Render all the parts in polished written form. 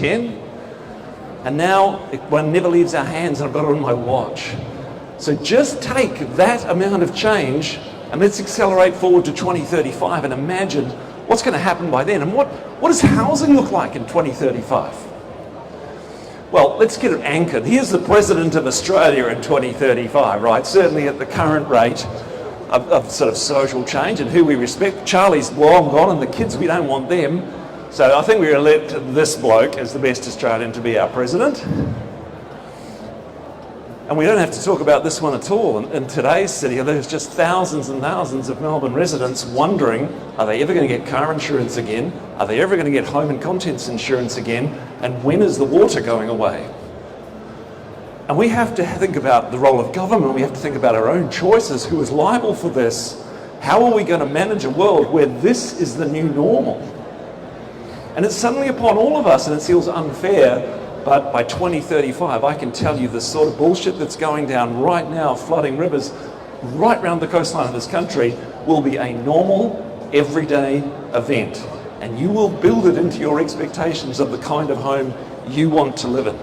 10. And now one never leaves our hands, and I've got it on my watch. So just take that amount of change and let's accelerate forward to 2035 and imagine what's going to happen by then. And what does housing look like in 2035? Well, let's get it anchored. Here's the President of Australia in 2035, right? Certainly at the current rate of sort of social change and who we respect. Charlie's long gone and the kids, we don't want them. So I think we elect this bloke as the best Australian to be our president. And we don't have to talk about this one at all. In today's city, there's just thousands and thousands of Melbourne residents wondering, are they ever going to get car insurance again? Are they ever going to get home and contents insurance again? And when is the water going away? And we have to think about the role of government. We have to think about our own choices. Who is liable for this? How are we going to manage a world where this is the new normal? And it's suddenly upon all of us, and it feels unfair. But by 2035, I can tell you the sort of bullshit that's going down right now, flooding rivers right around the coastline of this country, will be a normal, everyday event. And you will build it into your expectations of the kind of home you want to live in.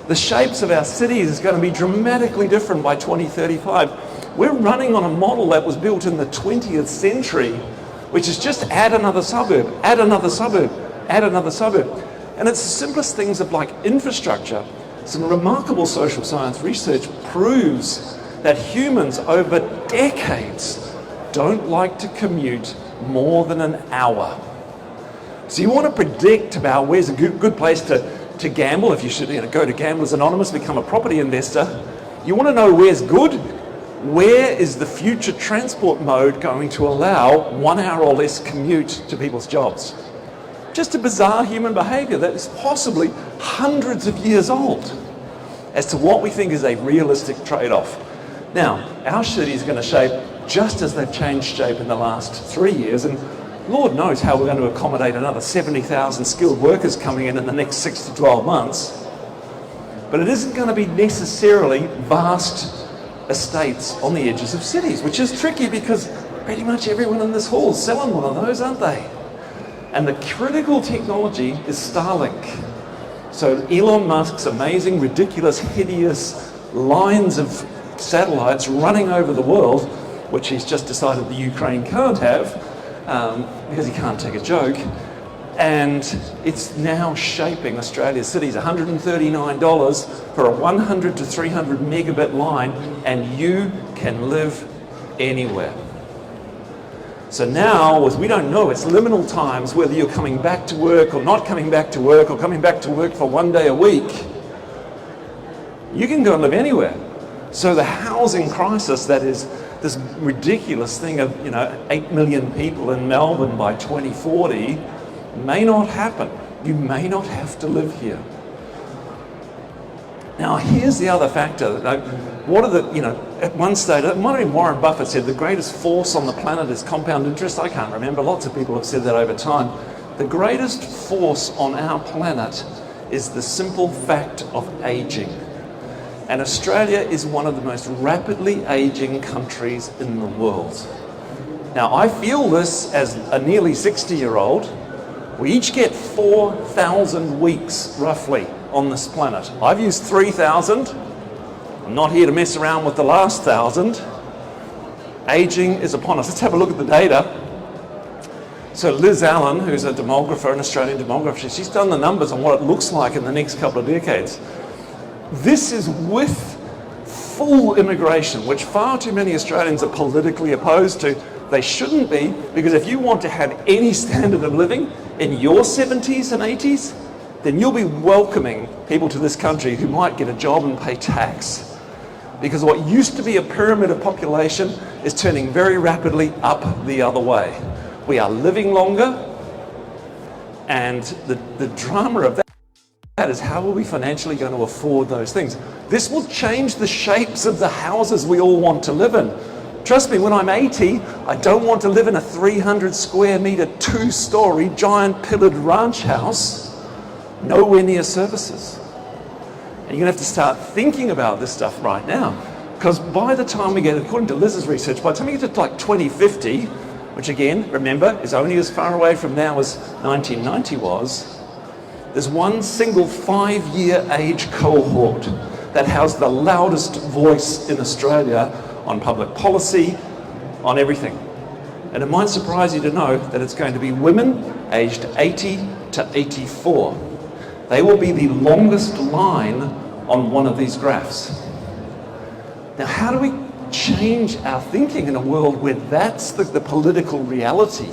The shapes of our cities is going to be dramatically different by 2035. We're running on a model that was built in the 20th century, which is just add another suburb, add another suburb, add another suburb. And it's the simplest things of like infrastructure. Some remarkable social science research proves that humans over decades don't like to commute more than an hour. So you want to predict about where's a good place to gamble. If you should go to Gamblers Anonymous, become a property investor. You want to know where's good. Where is the future transport mode going to allow 1 hour or less commute to people's jobs? Just a bizarre human behaviour that is possibly hundreds of years old as to what we think is a realistic trade-off. Now, our city is going to shape just as they've changed shape in the last 3 years, and Lord knows how we're going to accommodate another 70,000 skilled workers coming in the next 6 to 12 months. But it isn't going to be necessarily vast estates on the edges of cities, which is tricky because pretty much everyone in this hall is selling one of those, aren't they? And the critical technology is Starlink. So Elon Musk's amazing, ridiculous, hideous lines of satellites running over the world, which he's just decided the Ukraine can't have, because he can't take a joke. And it's now shaping Australia's cities. $139 for a 100 to 300 megabit line, and you can live anywhere. So now, as we don't know, it's liminal times, whether you're coming back to work or not coming back to work or coming back to work for 1 day a week. You can go and live anywhere. So the housing crisis that is this ridiculous thing of 8 million people in Melbourne by 2040 may not happen. You may not have to live here. Now, here's the other factor. What are at one stage, Warren Buffett said the greatest force on the planet is compound interest. I can't remember. Lots of people have said that over time. The greatest force on our planet is the simple fact of aging. And Australia is one of the most rapidly aging countries in the world. Now, I feel this as a nearly 60-year-old. We each get 4,000 weeks, roughly, on this planet. I've used 3,000. I'm not here to mess around with the last 1,000. Aging is upon us. Let's have a look at the data. So Liz Allen, who's a demographer, an Australian demographer, she's done the numbers on what it looks like in the next couple of decades. This is with full immigration, which far too many Australians are politically opposed to. They shouldn't be, because if you want to have any standard of living in your 70s and 80s, then you'll be welcoming people to this country who might get a job and pay tax. Because what used to be a pyramid of population is turning very rapidly up the other way. We are living longer, and the drama of that is how are we financially going to afford those things? This will change the shapes of the houses we all want to live in. Trust me, when I'm 80, I don't want to live in a 300 square metre, 2-storey, giant pillared ranch house, nowhere near services. And you're going to have to start thinking about this stuff right now. Because by the time we get, according to Liz's research, by the time we get to like 2050, which again, remember, is only as far away from now as 1990 was, There's one single 5-year age cohort that has the loudest voice in Australia on public policy, on everything. And it might surprise you to know that it's going to be women aged 80 to 84. They will be the longest line on one of these graphs. Now, how do we change our thinking in a world where that's the political reality?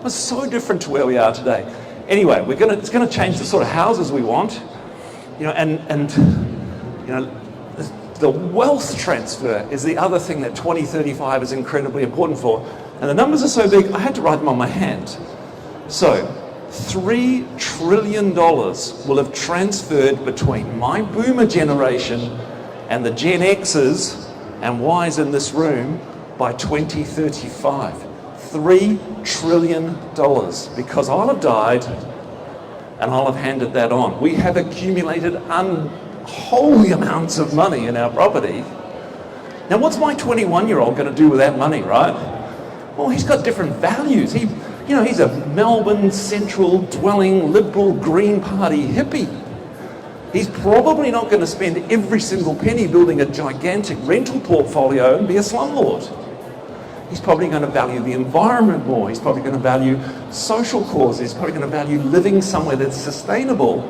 It's so different to where we are today. Anyway, it's going to change the sort of houses we want, and the wealth transfer is the other thing that 2035 is incredibly important for. And the numbers are so big, I had to write them on my hand. So, $3 trillion will have transferred between my boomer generation and the Gen X's and Y's in this room by 2035. $3 trillion, because I'll have died and I'll have handed that on. We have accumulated unholy amounts of money in our property. Now, what's my 21-year-old going to do with that money, right? Well, he's got different values. He's a Melbourne Central dwelling Liberal Green Party hippie. He's probably not going to spend every single penny building a gigantic rental portfolio and be a slumlord. He's probably going to value the environment more. He's probably going to value social causes. He's probably going to value living somewhere that's sustainable.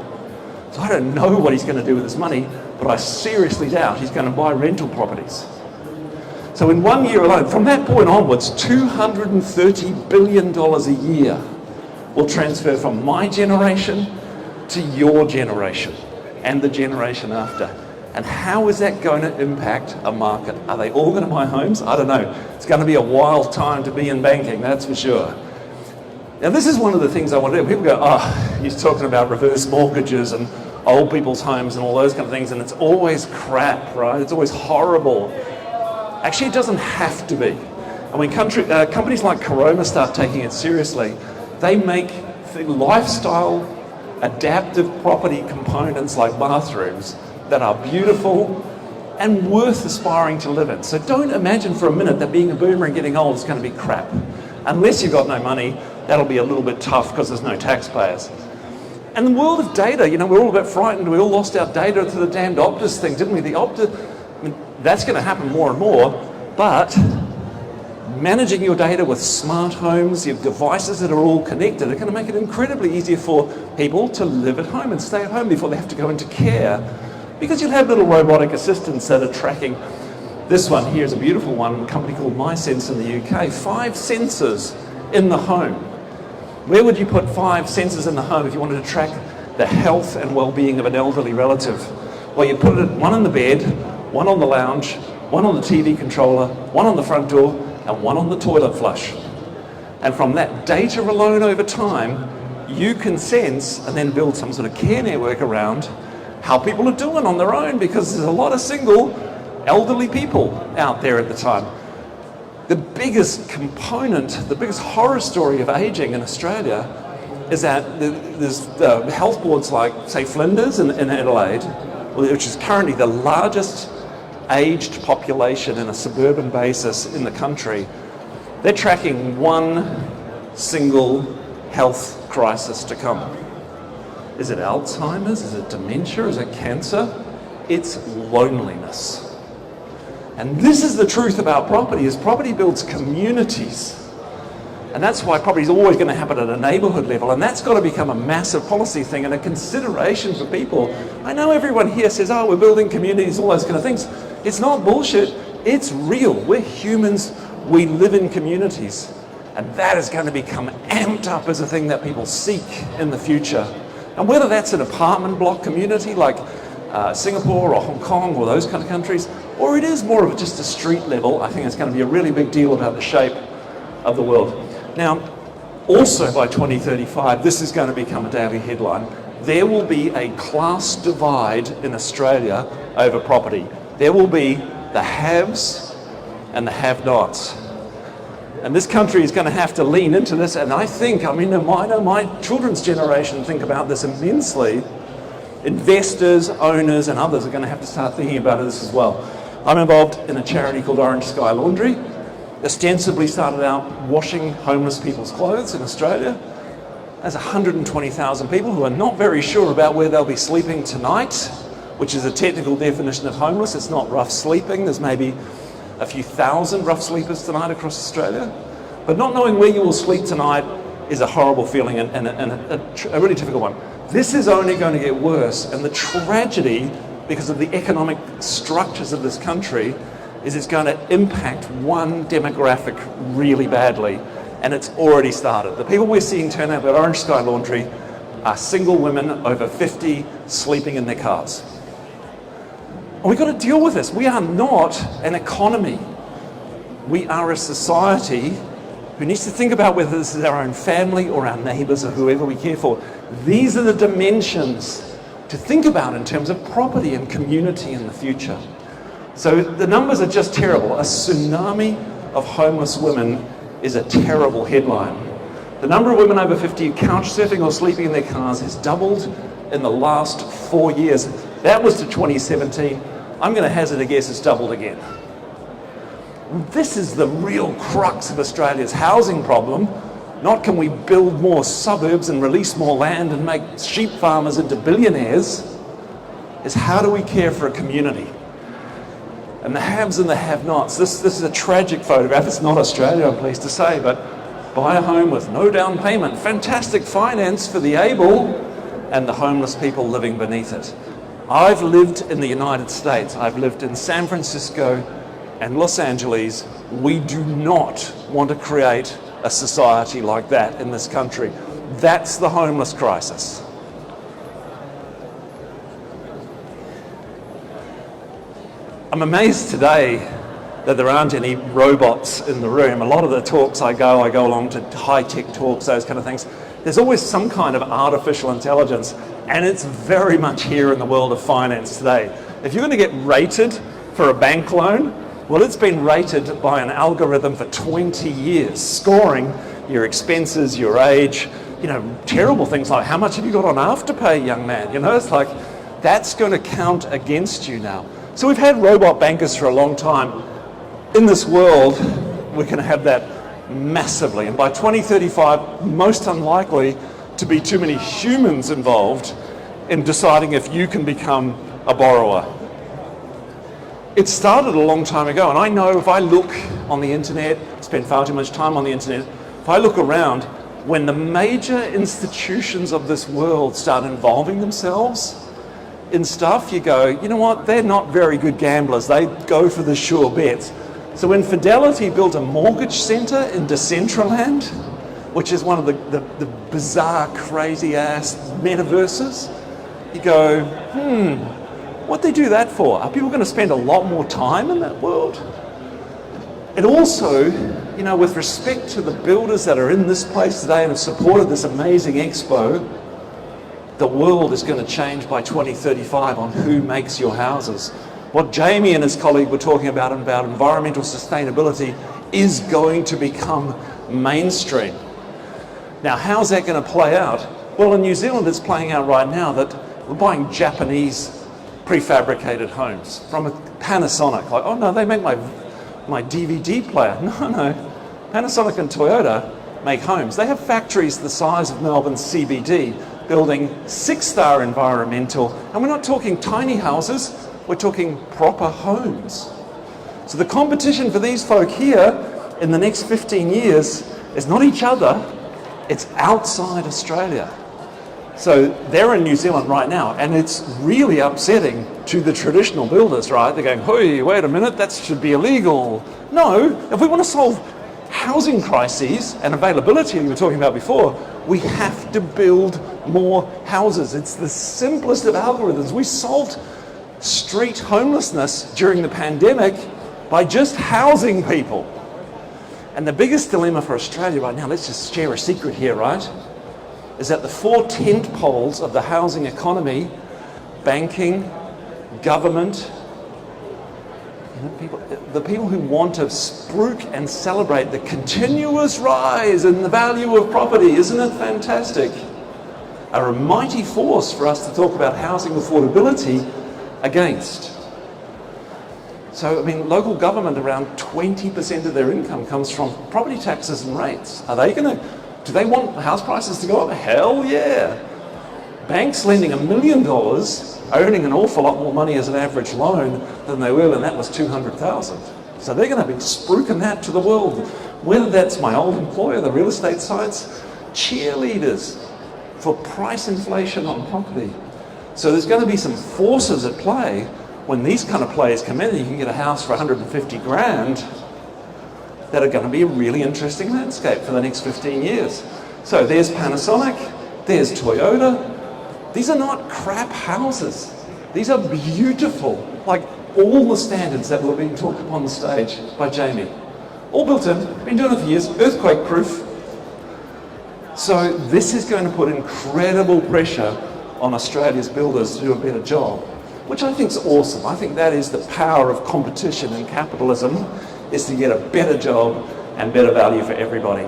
So I don't know what he's going to do with his money, but I seriously doubt he's going to buy rental properties. So in 1 year alone, from that point onwards, $230 billion a year will transfer from my generation to your generation and the generation after. And how is that going to impact a market? Are they all going to buy homes? I don't know. It's going to be a wild time to be in banking, that's for sure. Now, this is one of the things I want to do. People go, oh, he's talking about reverse mortgages and old people's homes and all those kind of things, and it's always crap, right? It's always horrible. Actually, it doesn't have to be. And when companies like Corona start taking it seriously, they make lifestyle adaptive property components like bathrooms that are beautiful and worth aspiring to live in. So don't imagine for a minute that being a boomer and getting old is going to be crap. Unless you've got no money, that'll be a little bit tough because there's no taxpayers. And the world of data, we're all a bit frightened. We all lost our data to the damned Optus thing, didn't we? That's going to happen more and more, but managing your data with smart homes, your devices that are all connected, are going to make it incredibly easier for people to live at home and stay at home before they have to go into care. Because you'll have little robotic assistants that are tracking. This one here is a beautiful one, a company called Mcmansions in the UK. 5 sensors in the home. Where would you put 5 sensors in the home if you wanted to track the health and well-being of an elderly relative? Well, you put it one on the bed, one on the lounge, one on the TV controller, one on the front door, and one on the toilet flush. And from that data alone over time, you can sense and then build some sort of care network around how people are doing on their own, because there's a lot of single elderly people out there at the time. The biggest component, the biggest horror story of aging in Australia is that there's health boards like, say, Flinders in Adelaide, which is currently the largest aged population in a suburban basis in the country. They're tracking one single health crisis to come. Is it Alzheimer's? Is it dementia? Is it cancer? It's loneliness. And this is the truth about property, is property builds communities. And that's why property is always going to happen at a neighbourhood level, and that's got to become a massive policy thing and a consideration for people. I know everyone here says, oh, we're building communities, all those kind of things. It's not bullshit, it's real. We're humans, we live in communities. And that is going to become amped up as a thing that people seek in the future. And whether that's an apartment block community like Singapore or Hong Kong or those kind of countries, or it is more of just a street level, I think it's going to be a really big deal about the shape of the world. Now, also by 2035, this is going to become a daily headline. There will be a class divide in Australia over property. There will be the haves and the have-nots. And this country is going to have to lean into this, and I know my children's generation think about this immensely. Investors, owners, and others are going to have to start thinking about this as well. I'm involved in a charity called Orange Sky Laundry. Ostensibly started out washing homeless people's clothes in Australia. There's 120,000 people who are not very sure about where they'll be sleeping tonight, which is a technical definition of homeless. It's not rough sleeping. There's maybe a few thousand rough sleepers tonight across Australia. But not knowing where you will sleep tonight is a horrible feeling and a really difficult one. This is only going to get worse, and the tragedy, because of the economic structures of this country, is it's going to impact one demographic really badly, and it's already started. The people we're seeing turn up at Orange Sky Laundry are single women over 50 sleeping in their cars. And we've got to deal with this. We are not an economy. We are a society who needs to think about whether this is our own family or our neighbours or whoever we care for. These are the dimensions to think about in terms of property and community in the future. So the numbers are just terrible. A tsunami of homeless women is a terrible headline. The number of women over 50 couch surfing or sleeping in their cars has doubled in the last 4 years. That was to 2017. I'm going to hazard a guess it's doubled again. This is the real crux of Australia's housing problem. Not can we build more suburbs and release more land and make sheep farmers into billionaires, is how do we care for a community? And the haves and the have-nots. This is a tragic photograph. It's not Australia, I'm pleased to say, but buy a home with no down payment. Fantastic finance for the able and the homeless people living beneath it. I've lived in the United States. I've lived in San Francisco and Los Angeles. We do not want to create a society like that in this country. That's the homeless crisis. I'm amazed today that there aren't any robots in the room. A lot of the talks I go along to high-tech talks, those kind of things. There's always some kind of artificial intelligence, and it's very much here in the world of finance today. If you're going to get rated for a bank loan, well, it's been rated by an algorithm for 20 years, scoring your expenses, your age, terrible things like, how much have you got on Afterpay, young man? It's like, that's going to count against you now. So we've had robot bankers for a long time. In this world, we're going to have that massively. And by 2035, most unlikely to be too many humans involved in deciding if you can become a borrower. It started a long time ago, and I know if I look on the internet, spend far too much time on the internet, if I look around, when the major institutions of this world start involving themselves in stuff, you go, you know what, they're not very good gamblers. They go for the sure bets. So when Fidelity built a mortgage centre in Decentraland, which is one of the bizarre, crazy-ass metaverses, you go, what'd they do that for? Are people going to spend a lot more time in that world? And also, with respect to the builders that are in this place today and have supported this amazing expo, the world is going to change by 2035 on who makes your houses. What Jamie and his colleague were talking about environmental sustainability is going to become mainstream. Now, how's that going to play out? Well, in New Zealand, it's playing out right now that we're buying Japanese prefabricated homes from a Panasonic. Like, oh no, they make my DVD player. No. Panasonic and Toyota make homes. They have factories the size of Melbourne CBD building 6-star environmental, and we're not talking tiny houses, we're talking proper homes. So the competition for these folk here in the next 15 years is not each other, it's outside Australia. So they're in New Zealand right now, and it's really upsetting to the traditional builders, right? They're going, hey, wait a minute, that should be illegal. No, if we want to solve housing crises and availability we were talking about before, we have to build more houses. It's the simplest of algorithms. We solved street homelessness during the pandemic by just housing people. And the biggest dilemma for Australia right now, let's just share a secret here, right? Is that the 4 tent poles of the housing economy, banking, government, the people who want to spruik and celebrate the continuous rise in the value of property, isn't it fantastic? Are a mighty force for us to talk about housing affordability against. So, local government, around 20% of their income comes from property taxes and rates. Are they going to Do they want house prices to go up? Hell yeah. Banks lending $1 million, owning an awful lot more money as an average loan than they were when that was $200,000. So they're going to be spruiking that to the world. Whether that's my old employer, the real estate sites, cheerleaders for price inflation on property. So there's going to be some forces at play when these kind of players come in and you can get a house for 150 grand that are going to be a really interesting landscape for the next 15 years. So there's Panasonic, there's Toyota. These are not crap houses. These are beautiful, like all the standards that were being talked upon the stage by Jamie. All built in, been doing it for years, earthquake proof. So this is going to put incredible pressure on Australia's builders to do a better job, which I think is awesome. I think that is the power of competition and capitalism, is to get a better job and better value for everybody.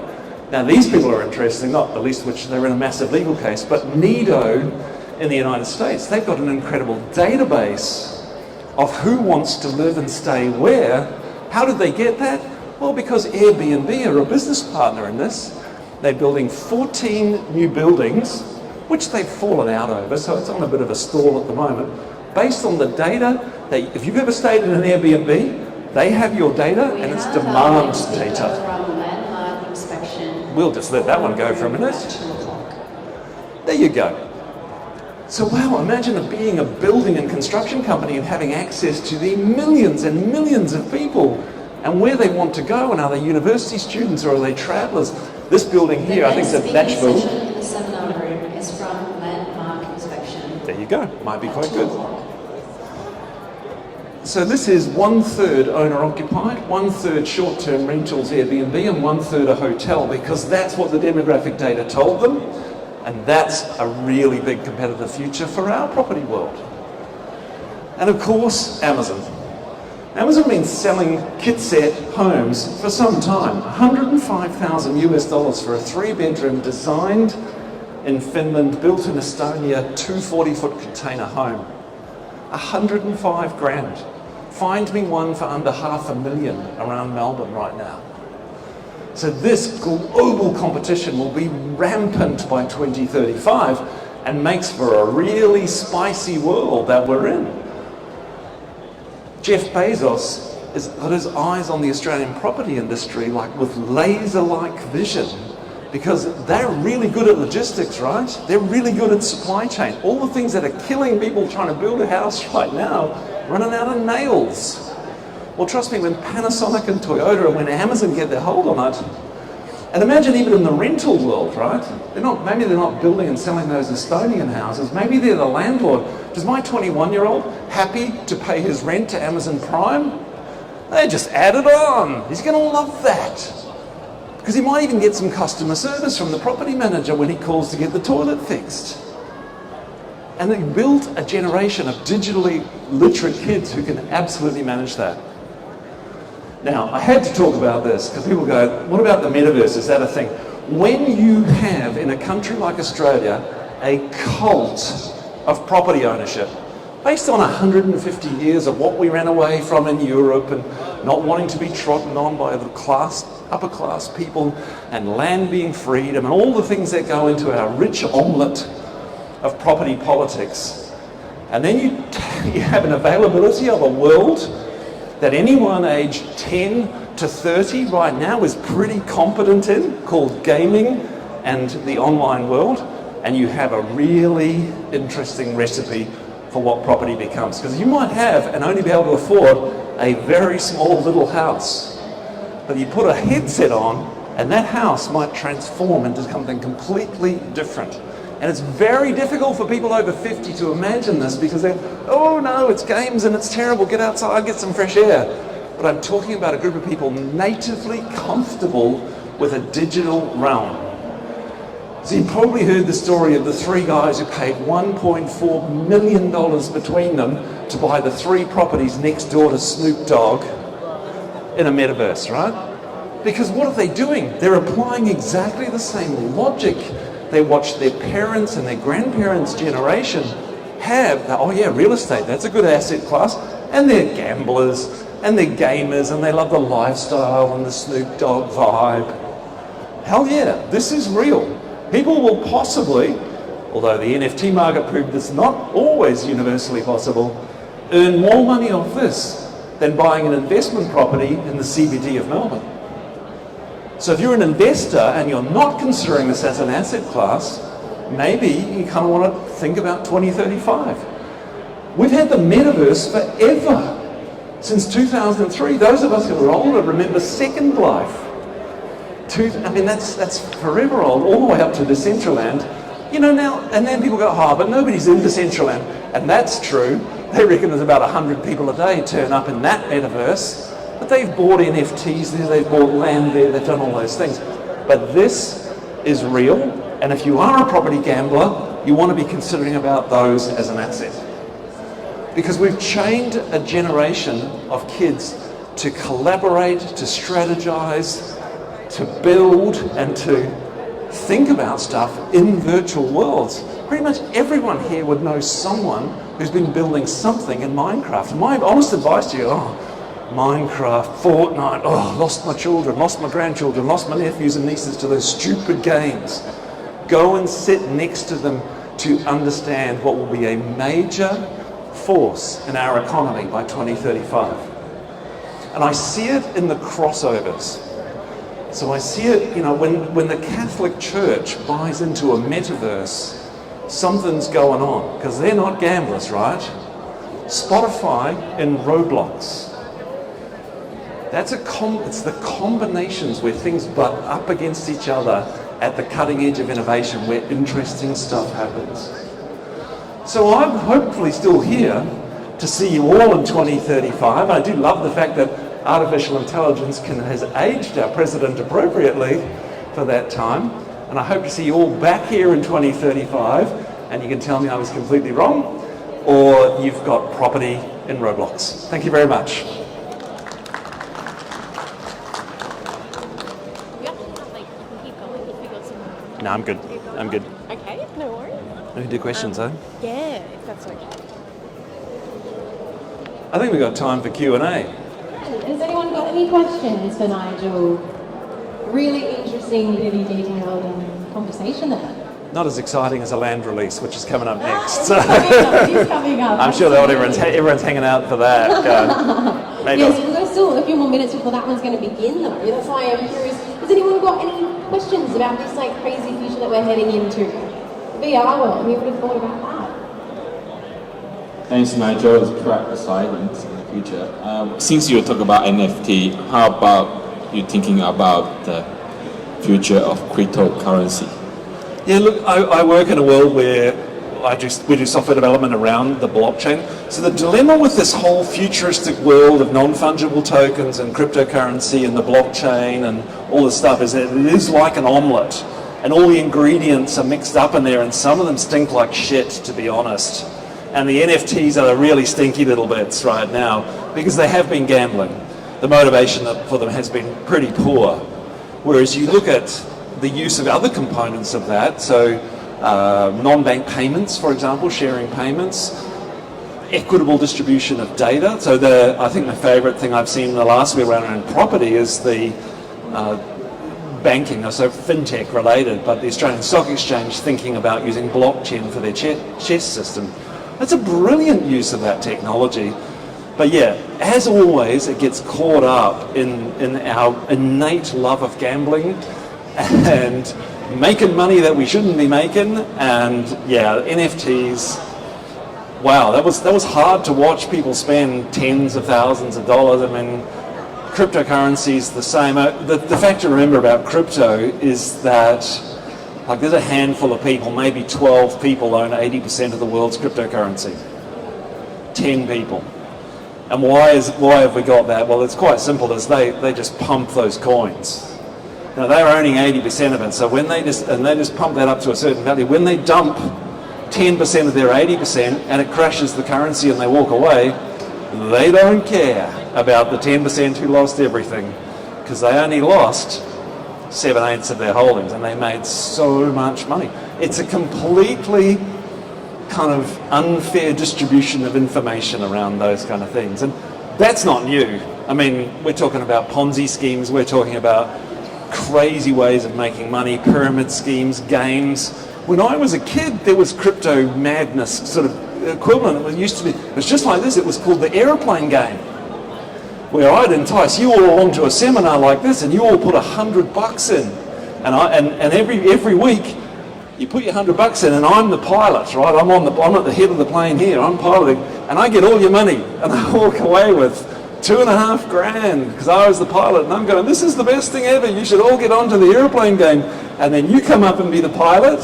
Now these people are interesting, not the least of which they're in a massive legal case, but Nido in the United States, they've got an incredible database of who wants to live and stay where. How did they get that? Well, because Airbnb are a business partner in this. They're building 14 new buildings, which they've fallen out over, so it's on a bit of a stall at the moment. Based on the data, if you've ever stayed in an Airbnb, they have your data and it's demand data. We'll just let that one go for a minute. There you go. So wow, imagine being a building and construction company and having access to the millions and millions of people and where they want to go, and are they university students or are they travellers? This building here, I think it's at Nashville. The seminar room is from landmark inspection. There you go, might be quite good. So this is 1/3 owner-occupied, 1/3 short-term rentals Airbnb, and 1/3 a hotel, because that's what the demographic data told them, and that's a really big competitive future for our property world. And of course, Amazon. Amazon has been selling kitset homes for some time. $105,000 for a 3-bedroom designed in Finland, built in Estonia, 240-foot container home. 105 grand. Find me one for under $500,000 around Melbourne right now. So this global competition will be rampant by 2035 and makes for a really spicy world that we're in. Jeff Bezos has got his eyes on the Australian property industry like with laser-like vision, because they're really good at logistics, right? They're really good at supply chain. All the things that are killing people trying to build a house right now, running out of nails. Well, trust me, when Panasonic and Toyota and when Amazon get their hold on it, and imagine even in the rental world, right? Maybe they're not building and selling those Estonian houses. Maybe they're the landlord. Does my 21-year-old happy to pay his rent to Amazon Prime? They just add it on. He's going to love that. Because he might even get some customer service from the property manager when he calls to get the toilet fixed. And they built a generation of digitally literate kids who can absolutely manage that. Now, I had to talk about this because people go, what about the metaverse? Is that a thing? When you have, in a country like Australia, a cult of property ownership, based on 150 years of what we ran away from in Europe and not wanting to be trodden on by the upper class people, and land being freedom, and all the things that go into our rich omelette of property politics. And then you have an availability of a world that anyone aged 10 to 30 right now is pretty competent in, called gaming and the online world, and you have a really interesting recipe for what property becomes. Because you might have and only be able to afford a very small little house, but you put a headset on and that house might transform into something completely different. And it's very difficult for people over 50 to imagine this, because they're, oh no, it's games and it's terrible, get outside, get some fresh air. But I'm talking about a group of people natively comfortable with a digital realm. So you probably heard the story of the 3 guys who paid $1.4 million between them to buy the 3 properties next door to Snoop Dogg in a metaverse, right? Because what are they doing? They're applying exactly the same logic they watched their parents and their grandparents' generation have. Oh yeah, real estate, that's a good asset class. And they're gamblers and they're gamers and they love the lifestyle and the Snoop Dogg vibe. Hell yeah, this is real. People will possibly, although the NFT market proved it's not always universally possible, earn more money off this than buying an investment property in the CBD of Melbourne. So if you're an investor and you're not considering this as an asset class, maybe you kind of want to think about 2035. We've had the metaverse forever. Since 2003, those of us who are older remember Second Life. That's forever old, all the way up to Decentraland. Now, and then people go, but nobody's in Decentraland. And that's true. They reckon there's about 100 people a day turn up in that metaverse. But they've bought NFTs there, they've bought land there, they've done all those things. But this is real, and if you are a property gambler, you want to be considering about those as an asset. Because we've trained a generation of kids to collaborate, to strategize, to build, and to think about stuff in virtual worlds. Pretty much everyone here would know someone who's been building something in Minecraft. My honest advice to you, Minecraft, Fortnite, lost my children, lost my grandchildren, lost my nephews and nieces to those stupid games. Go and sit next to them to understand what will be a major force in our economy by 2035. And I see it in the crossovers. So I see it, when the Catholic Church buys into a metaverse, something's going on, because they're not gamblers, right? Spotify in Roblox. It's the combinations where things butt up against each other at the cutting edge of innovation where interesting stuff happens. So I'm hopefully still here to see you all in 2035. I do love the fact that artificial intelligence has aged our president appropriately for that time. And I hope to see you all back here in 2035, and you can tell me I was completely wrong, or you've got property in Roblox. Thank you very much. No, I'm good. Okay, no worries. We can do questions, though. Yeah, if that's okay. I think we've got time for Q&A. Has anyone got any questions for Nigel? Really interesting, really detailed conversation there. Not as exciting as a land release, which is coming up next. It is coming up. I'm sure that everyone's hanging out for that. Maybe. Yes, we've got still a few more minutes before that one's going to begin, though. That's why I'm curious. Has anyone got any questions about this crazy future that we're heading into? VR world. Who would have thought about that? Thanks, Nigel. It's quite exciting in the future. Since you talk about NFT, how about you thinking about the future of cryptocurrency? Yeah, look, I work in a world where we do software development around the blockchain. So the dilemma with this whole futuristic world of non-fungible tokens and cryptocurrency and the blockchain and all this stuff is that it is like an omelette, and all the ingredients are mixed up in there, and some of them stink like shit, to be honest. And the NFTs are the really stinky little bits right now because they have been gambling. The motivation for them has been pretty poor. Whereas you look at the use of other components of that, so non-bank payments, for example, sharing payments, equitable distribution of data. So I think my favourite thing I've seen in the last week around property is the banking, so fintech related, but the Australian Stock Exchange thinking about using blockchain for their chess system. That's a brilliant use of that technology. But yeah, as always, it gets caught up in our innate love of gambling and making money that we shouldn't be making. And yeah, NFTs, wow, that was hard to watch people spend tens of thousands of dollars. I mean, cryptocurrency's the same. The fact to remember about crypto is that there's a handful of people, maybe 12 people own 80% of the world's cryptocurrency. 10 people. And why have we got that? Well, it's quite simple, as they just pump those coins. Now they're owning 80% of it, so when they just pump that up to a certain value, when they dump 10% of their 80% and it crashes the currency and they walk away, they don't care about the 10% who lost everything, because they only lost 7/8 of their holdings and they made so much money. It's a completely kind of unfair distribution of information around those kind of things, and that's not new. I mean, we're talking about Ponzi schemes, we're talking about crazy ways of making money, pyramid schemes, games. When I was a kid, there was crypto madness sort of equivalent. It used to be, it was just like this. It was called the aeroplane game, where I'd entice you all along to a seminar like this, and you all put $100 in, and every week you put your $100 in, and I'm the pilot, right? I'm at the head of the plane here. I'm piloting, and I get all your money, and I walk away with $2.5 grand because I was the pilot, and I'm going, this is the best thing ever. You should all get onto the airplane game, and then you come up and be the pilot,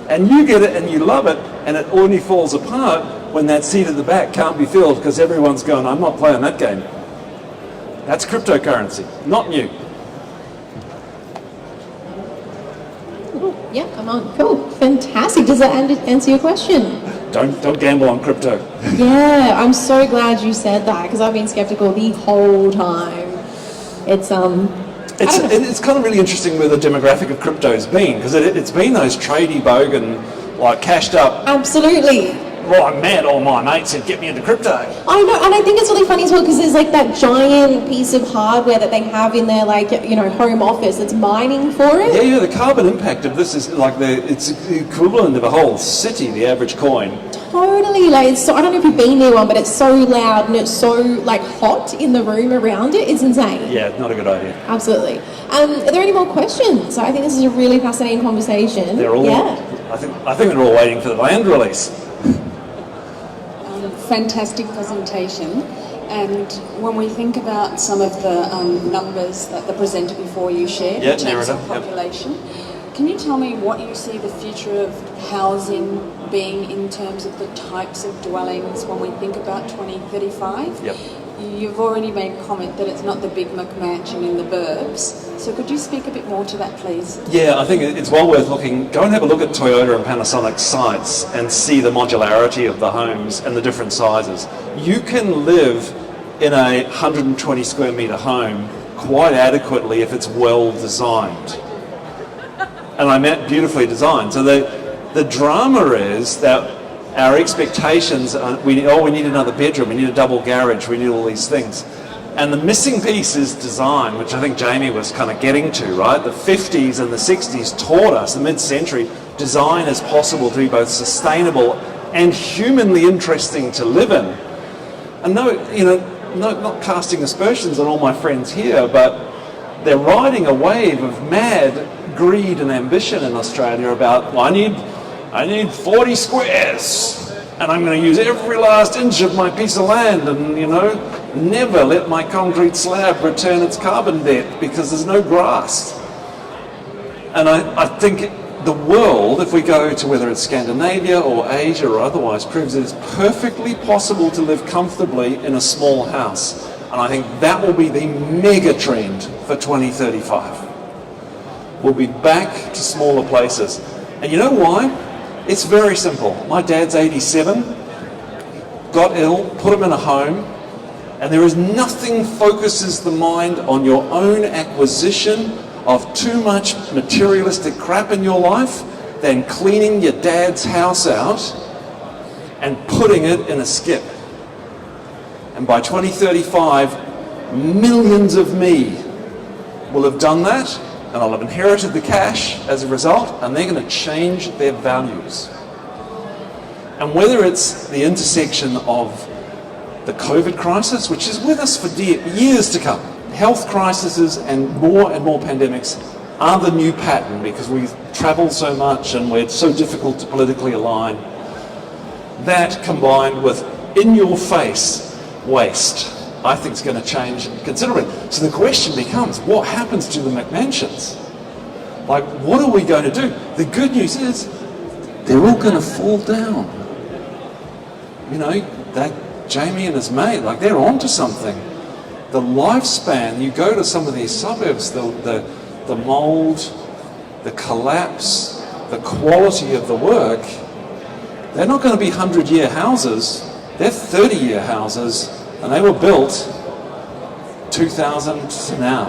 and you get it, and you love it, and it only falls apart when that seat at the back can't be filled because everyone's going, I'm not playing that game. That's cryptocurrency, not new. Yeah, come on. Cool. Fantastic. Does that answer your question? Don't gamble on crypto. Yeah, I'm so glad you said that because I've been skeptical the whole time. It's kind of really interesting where the demographic of crypto has been, because it's been those tradie bogan, like cashed up. Absolutely. Well, I'm mad. All my mates said, get me into crypto. I know, and I think it's really funny as well because there's like that giant piece of hardware that they have in their home office that's mining for it. Yeah, the carbon impact of this is like it's the equivalent of a whole city, the average coin. Totally, I don't know if you've been near one, but it's so loud and it's so hot in the room around it. It's insane. Yeah, not a good idea. Absolutely. Are there any more questions? I think this is a really fascinating conversation. They're all. Yeah. I think they're all waiting for the land release. Fantastic presentation, and when we think about some of the numbers that the presenter before you shared in terms of population, can you tell me what you see the future of housing being in terms of the types of dwellings when we think about 2035? Yep. You've already made comment that it's not the big Mcmansion in the burbs, so could you speak a bit more to that, please? Yeah, I think it's well worth looking. Go and have a look at Toyota and Panasonic's sites and see the modularity of the homes and the different sizes. You can live in a 120 square metre home quite adequately if it's well designed. And I meant beautifully designed. So the drama is that our expectations are, we need another bedroom, we need a double garage, we need all these things. And the missing piece is design, which I think Jamie was kind of getting to, right? The 50s and the 60s taught us, the mid-century, design is possible to be both sustainable and humanly interesting to live in. And not casting aspersions on all my friends here, but they're riding a wave of mad greed and ambition in Australia about, well, I need 40 squares, and I'm going to use every last inch of my piece of land, and never let my concrete slab return its carbon debt because there's no grass. And I think the world, if we go to whether it's Scandinavia or Asia or otherwise, proves that it's perfectly possible to live comfortably in a small house. And I think that will be the mega trend for 2035. We'll be back to smaller places. And you know why? It's very simple. My dad's 87, got ill, put him in a home, and there is nothing focuses the mind on your own acquisition of too much materialistic crap in your life than cleaning your dad's house out and putting it in a skip. And by 2035, millions of me will have done that, and I'll have inherited the cash as a result, and they're going to change their values. And whether it's the intersection of the COVID crisis, which is with us for years to come, health crises and more pandemics are the new pattern because we travel so much and we're so difficult to politically align. That combined with in-your-face waste, I think is going to change considerably. So the question becomes, what happens to the Mcmansions? Like, what are we going to do? The good news is, they're all going to fall down. That Jamie and his mate, they're onto something. The lifespan, you go to some of these suburbs, the mould, the collapse, the quality of the work, they're not going to be 100-year houses, they're 30-year houses, and they were built 2000 to now.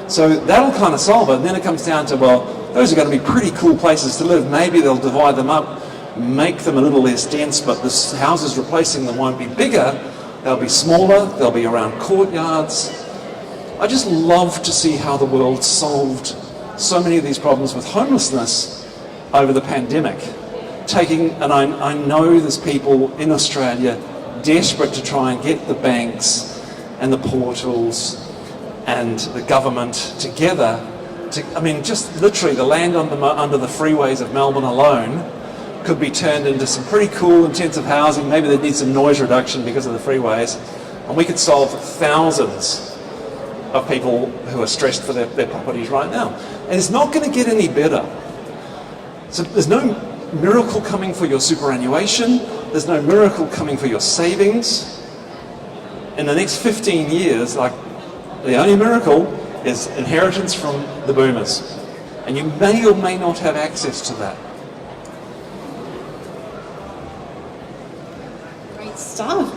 So that'll kind of solve it, and then it comes down to, well, those are going to be pretty cool places to live. Maybe they'll divide them up, make them a little less dense, but the houses replacing them won't be bigger, they'll be smaller, they'll be around courtyards. I just love to see how the world solved so many of these problems with homelessness over the pandemic. And I know there's people in Australia desperate to try and get the banks and the portals and the government together. Just literally the land under the freeways of Melbourne alone could be turned into some pretty cool intensive housing. Maybe they'd need some noise reduction because of the freeways. And we could solve thousands of people who are stressed for their properties right now. And it's not going to get any better. So there's no miracle coming for your superannuation. There's no miracle coming for your savings. In the next 15 years, the only miracle is inheritance from the boomers. And you may or may not have access to that.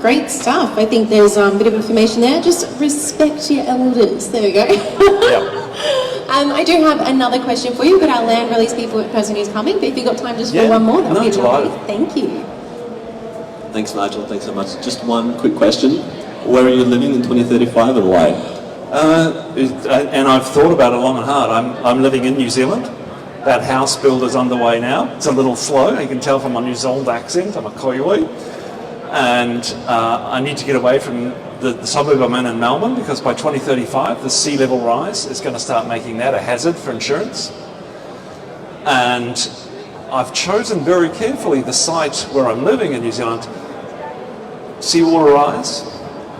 Great stuff. I think there's a bit of information there. Just respect your elders. There we go. Yeah. I do have another question for you, but our land release person who's coming. But if you've got time just for one more, that would be lovely. Thank you. Thanks, Nigel. Thanks so much. Just one quick question. Where are you living in 2035 and why? And I've thought about it long and hard. I'm living in New Zealand. That house build is underway now. It's a little slow. You can tell from my New Zealand accent. I'm a Koioi. And I need to get away from the suburb I'm in Melbourne, because by 2035 the sea level rise is going to start making that a hazard for insurance. And I've chosen very carefully the site where I'm living in New Zealand, seawater rise.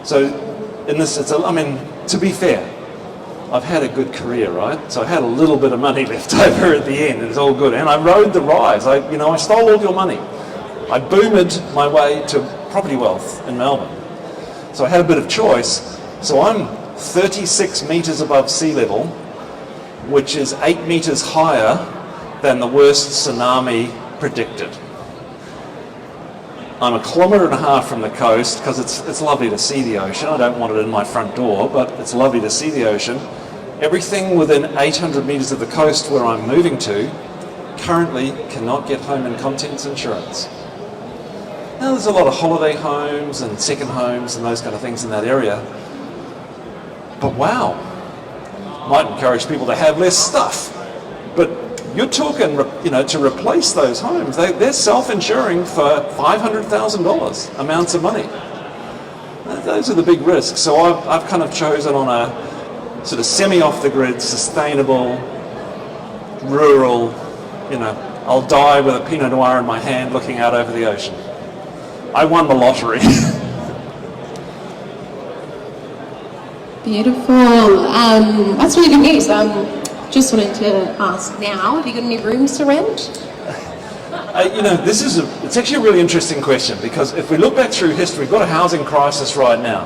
So in this, to be fair, I've had a good career, right? So I had a little bit of money left over at the end. It's all good. And I rode the rise. I stole all your money. I boomed my way to property wealth in Melbourne. So I had a bit of choice. So I'm 36 metres above sea level, which is 8 metres higher than the worst tsunami predicted. I'm 1.5 kilometres from the coast, because it's lovely to see the ocean. I don't want it in my front door, but it's lovely to see the ocean. Everything within 800 metres of the coast where I'm moving to currently cannot get home and contents insurance. Now, there's a lot of holiday homes and second homes and those kind of things in that area. But wow, might encourage people to have less stuff. But you're talking, to replace those homes, they're self-insuring for $500,000 amounts of money. Those are the big risks. So I've kind of chosen on a sort of semi-off-the-grid, sustainable, rural, I'll die with a Pinot Noir in my hand looking out over the ocean. I won the lottery. Beautiful. That's really good news. Just wanted to ask now, have you got any rooms to rent? It's actually a really interesting question, because if we look back through history, we've got a housing crisis right now.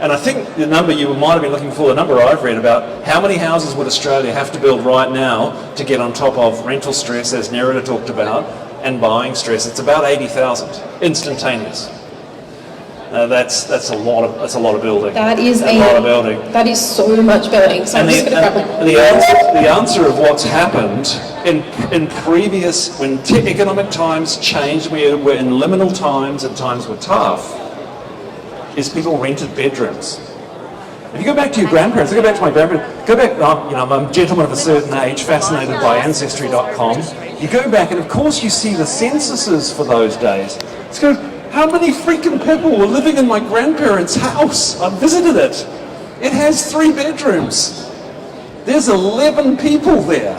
And I think the number you might have been looking for, the number I've read about, how many houses would Australia have to build right now to get on top of rental stress, as Nerida talked about, and buying stress? It's about 80,000, instantaneous. That's a lot of building. That is a lot of building. That is so much building. So the answer of what's happened in previous, when economic times changed, we were in liminal times and times were tough, is people rented bedrooms. If you go back to your grandparents, go back to my grandparents, I'm a gentleman of a certain age, fascinated by Ancestry.com. You go back and of course you see the censuses for those days. It's good. How many freaking people were living in my grandparents' house? I visited it. It has 3 bedrooms. There's 11 people there.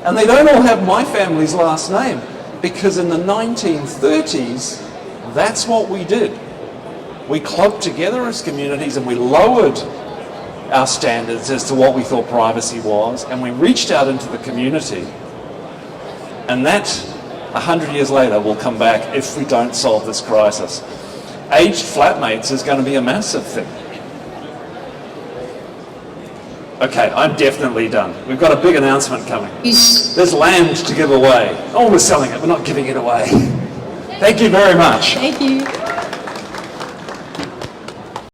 And they don't all have my family's last name, because in the 1930s, that's what we did. We clubbed together as communities and we lowered our standards as to what we thought privacy was, and we reached out into the community. And that, 100 years later, will come back if we don't solve this crisis. Aged flatmates is going to be a massive thing. Okay, I'm definitely done. We've got a big announcement coming. There's land to give away. Oh, we're selling it, we're not giving it away. Thank you very much. Thank you.